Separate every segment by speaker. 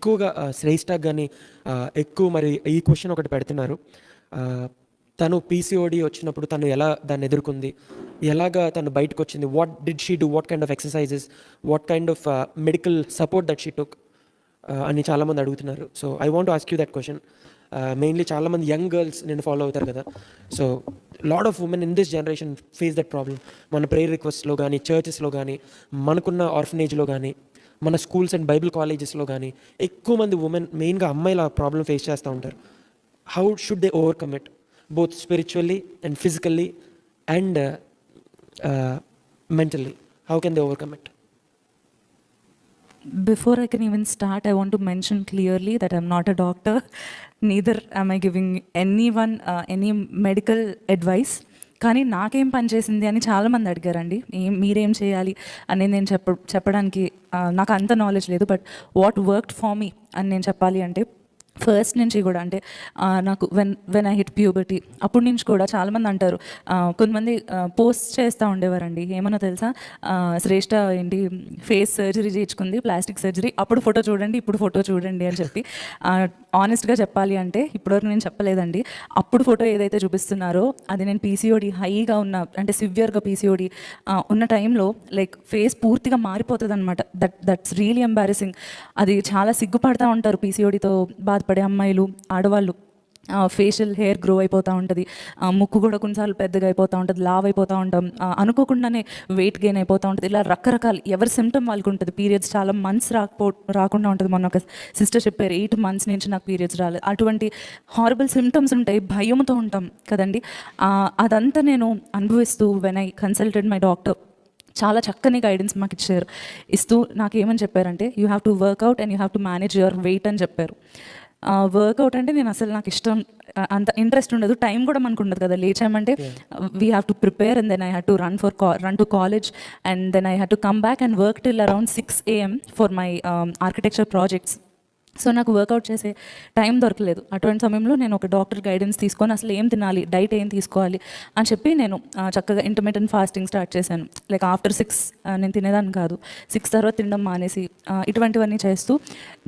Speaker 1: ఎక్కువగా శ్రేష్ఠకి కానీ ఎక్కువ మరి ఈ క్వశ్చన్ ఒకటి పెడుతున్నారు. తను పీసీఓడి వచ్చినప్పుడు తను ఎలా దాన్ని ఎదుర్కొంది, ఎలాగా తను బయటకు వచ్చింది, what did she do, what kind of exercises, what kind of medical support that she took అని చాలామంది అడుగుతున్నారు. So I want to ask you that question. Mainly చాలామంది యంగ్ గర్ల్స్ నేను ఫాలో అవుతారు కదా. So lot of women in this generation face that problem. మన prayer రిక్వెస్ట్లో కానీ, చర్చెస్లో కానీ, మనకున్న ఆర్ఫనేజ్లో కానీ, మన స్కూల్స్ అండ్ బైబిల్ కాలేజెస్లో కానీ ఎక్కువ మంది ఉమెన్, మెయిన్గా అమ్మాయిలు ఆ ప్రాబ్లమ్ ఫేస్ చేస్తూ ఉంటారు. How should they overcome it, both spiritually and physically and mentally? How can they overcome it?
Speaker 2: Before I can even start, I want to mention clearly that I'm not a doctor. Neither am I giving anyone any medical advice. కానీ నాకేం పని చేసింది అని చాలామంది అడిగారండి. మీరేం చేయాలి అని నేను చెప్పడానికి నాకు అంత నాలెడ్జ్ లేదు. బట్ వాట్ వర్క్డ్ ఫర్ మీ అని నేను చెప్పాలి అంటే, ఫస్ట్ నుంచి కూడా అంటే నాకు వెన్ ఐ హిట్ ప్యూబర్టీ అప్పటి నుంచి కూడా చాలామంది అంటారు, కొంతమంది పోస్ట్ చేస్తూ ఉండేవారండి, ఏమన్నా తెలుసా, శ్రేష్ఠ ఏంటి ఫేస్ సర్జరీ చేయించుకుంది, ప్లాస్టిక్ సర్జరీ, అప్పుడు ఫోటో చూడండి ఇప్పుడు ఫోటో చూడండి అని చెప్పి. ఆనెస్ట్గా చెప్పాలి అంటే ఇప్పటివరకు నేను చెప్పలేదండి. అప్పుడు ఫోటో ఏదైతే చూపిస్తున్నారో అది నేను పీసీఓడి హైగా ఉన్న, అంటే సివియర్గా పీసీఓడి ఉన్న టైంలో లైక్ ఫేస్ పూర్తిగా మారిపోతుంది అనమాట. That's really embarrassing. అది చాలా సిగ్గుపడతా ఉంటారు పీసీఓడితో బాధపడే అమ్మాయిలు, ఆడవాళ్ళు. ఫేషియల్ హెయిర్ గ్రో అయిపోతూ ఉంటుంది, ముక్కు కూడా కొన్నిసార్లు పెద్దగా అయిపోతూ ఉంటుంది, లావ్ అయిపోతూ ఉంటాం, అనుకోకుండానే వెయిట్ గెయిన్ అయిపోతూ ఉంటుంది. ఇలా రకరకాల ఎవరి సిమ్టమ్ వాళ్ళకి ఉంటుంది. పీరియడ్స్ చాలా మంత్స్ రాకుండా ఉంటుంది. మొన్న ఒక సిస్టర్ చెప్పారు 8 months నుంచి నాకు పీరియడ్స్ రాలేదు. అటువంటి హారబుల్ సిమ్టమ్స్ ఉంటాయి, భయంతో ఉంటాం కదండి. అదంతా నేను అనుభవిస్తూ when I consulted my doctor చాలా చక్కని గైడెన్స్ మాకు ఇస్తూ నాకు ఏమని చెప్పారంటే, you have to work out and you have to manage your weight అని చెప్పారు. వర్కౌట్ అంటే నేను అసలు నాకు ఇష్టం, అంత ఇంట్రెస్ట్ ఉండదు, టైం కూడా మనకు ఉండదు కదా. లేచామంటే we have to prepare and then I had to run to college and then I had to come back and work till around 6 AM for my architecture projects. So నాకు workout చేసే time దొరకలేదు. అటువంటి సమయంలో నేను ఒక doctor guidance తీసుకొని అసలు ఏం తినాలి, డైట్ ఏం తీసుకోవాలి అని చెప్పి నేను చక్కగా ఇంటర్మిటెంట్ ఫాస్టింగ్ స్టార్ట్ చేశాను. లైక్ ఆఫ్టర్ 6 నేను తినేదాన్ని కాదు, 6 తర్వాత తినడం మానేసి ఇటువంటివన్నీ చేస్తూ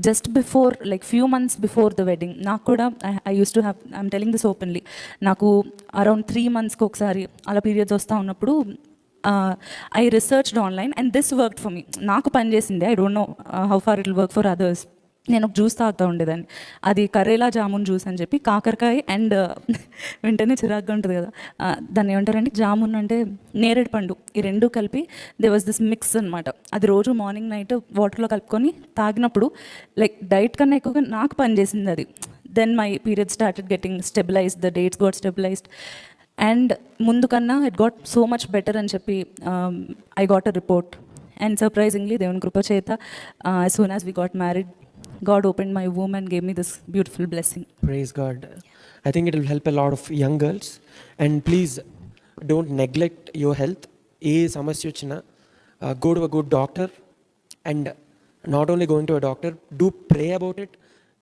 Speaker 2: just before like few months before the wedding నాకు కూడా I use to have, I'm telling this openly, నాకు అరౌండ్ 3 monthsకి ఒకసారి అలా పీరియడ్స్ వస్తూ ఉన్నప్పుడు I researched online and this worked for me. నాకు పనిచేసింది. I don't know how far it will work for others. నేను ఒక జ్యూస్ తాగుతూ ఉండేదాన్ని, అది కరేలా జామున్ జ్యూస్ అని చెప్పి, కాకరకాయ అండ్ వెంటనే చిరాగ్గా ఉంటుంది కదా, దాన్ని ఏమంటారంటే జామున్ అంటే నేరేడు పండు, ఈ రెండు కలిపి దే వాజ్ దిస్ మిక్స్ అనమాట. అది రోజు మార్నింగ్ నైట్ వాటర్లో కలుపుకొని తాగినప్పుడు లైక్ డైట్ కన్నా ఎక్కువగా నాకు పనిచేసింది అది. Then my period started getting stabilized, the dates got stabilized and ముందు కన్నా it got so much better అని చెప్పి I got a report. And surprisingly దేవుని కృప చేత as soon as we got married, God opened my womb and gave me this beautiful blessing.
Speaker 1: Praise God. I think it will help a lot of young girls. And please don't neglect your health. ఏ సమస్య వచ్చినా go to a good doctor. And not only going to a doctor, do pray about it.